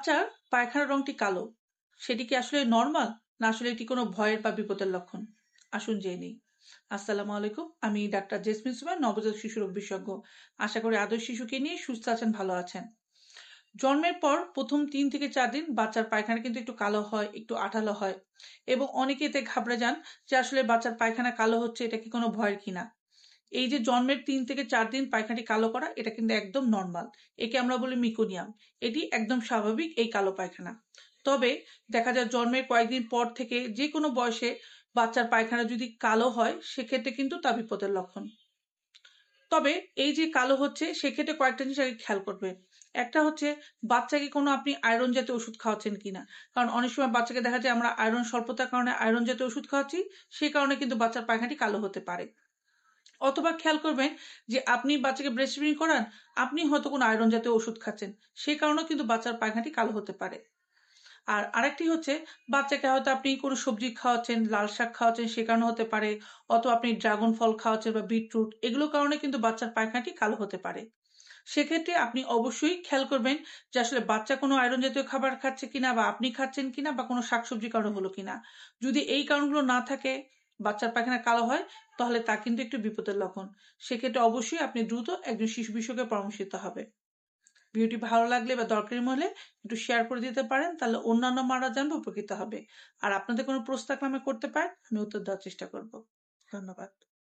বাচ্চার পায়খানার রংটি কালো, সেটি কি আসলে নর্মাল, না আসলে এটি কোনো ভয়ের বা বিপদের লক্ষণ? আসুন জেনে নিই। আসসালামু আলাইকুম, আমি ডাক্তার জেসমিন সুমান, নবজাতক শিশু রোগ বিশেষজ্ঞ। আশা করি আদর শিশুকে নিয়ে সুস্থ আছেন, ভালো আছেন। জন্মের পর প্রথম 3 থেকে 4 দিন বাচ্চার পায়খানা কিন্তু একটু কালো হয়, একটু আঠালো হয়, এবং অনেকে এতে ঘাবড়ে যান যে আসলে বাচ্চার পায়খানা কালো হচ্ছে, এটা কি কোনো ভয়ের কিনা। এই যে জন্মের 3 থেকে 4 দিন পায়খানাটি কালো করা, এটা কিন্তু একদম নর্মাল। একে আমরা বলি মিকোনিয়াম। এটি একদম স্বাভাবিক, এই কালো পায়খানা। তবে দেখা যায় জন্মের কয়েকদিন পর থেকে যে কোনো বয়সে বাচ্চার পায়খানা যদি কালো হয়, সেক্ষেত্রে কিন্তু তা বিপদের লক্ষণ। তবে এই যে কালো হচ্ছে, সেক্ষেত্রে কয়েকটা জিনিস আগে খেয়াল করবে। একটা হচ্ছে বাচ্চাকে কোনো আপনি আয়রন জাতীয় ওষুধ খাওয়াচ্ছেন কিনা। কারণ অনেক সময় বাচ্চাকে দেখা যায় আমরা আয়রন স্বল্পতার কারণে আয়রন জাতীয় ওষুধ খাওয়াচ্ছি, সেই কারণে কিন্তু বাচ্চার পায়খানাটি কালো হতে পারে। অথবা খেয়াল করবেন যে আপনি বাচ্চাকে ব্রেস্ট ফিডিং করান, আপনি হয়তো কোনো আয়রন জাতীয় ওষুধ খাচ্ছেন, সেই কারণেও কিন্তু বাচ্চার পায়খানাটি কালো হতে পারে। আর আরেকটি হচ্ছে বাচ্চাকে হয়তো আপনি কোনো সবজি খাওয়াচ্ছেন, লাল শাক খাওয়াচ্ছেন, সে কারণে হতে পারে। অথবা আপনি ড্রাগন ফল খাওয়াচ্ছেন বা বিটরুট, এগুলোর কারণে কিন্তু বাচ্চার পায়খানাটি কালো হতে পারে। সেক্ষেত্রে আপনি অবশ্যই খেয়াল করবেন যে আসলে বাচ্চা কোনো আয়রন জাতীয় খাবার খাচ্ছে কিনা, বা আপনি খাচ্ছেন কিনা, বা কোনো শাকসবজির কারণে হলো কিনা। যদি এই কারণগুলো না থাকে, বাচ্চার পায়খানা কালো হয়, তাহলে তা কিন্তু একটু বিপদের লক্ষণ। সেক্ষেত্রে অবশ্যই আপনি দ্রুত একজন শিশু বিশেষজ্ঞের পরামর্শ নিতে হবে। ভিডিওটি ভালো লাগলে বা দরকারি মনে হলে একটু শেয়ার করে দিতে পারেন, তাহলে অন্যান্য মারা জানবে, উপকৃত হবে। আর আপনাদের কোনো প্রশ্ন থাকলে আমাকে করতে পারেন, আমি উত্তর দেওয়ার চেষ্টা করব। ধন্যবাদ।